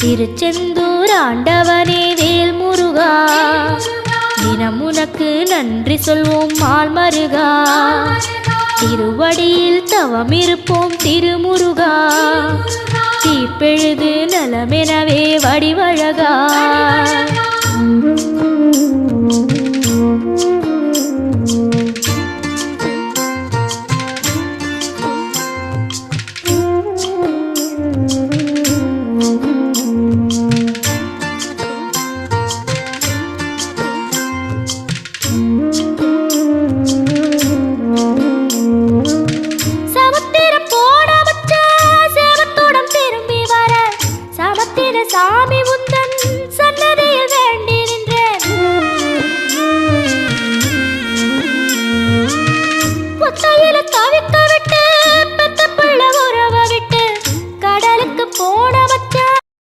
திருச்செந்தூர் ஆண்டவனே வேல் முருகா, தினம் உனக்கு நன்றி சொல்வோம் மால் மருகா. திருவடியில் தவம் இருப்போம் திருமுருகா, தீப்பெழுது நலமெனவே வடிவழகா. சாமி உந்தன் சன்னதியில் வேண்டி நின்றேன். ஒத்தையில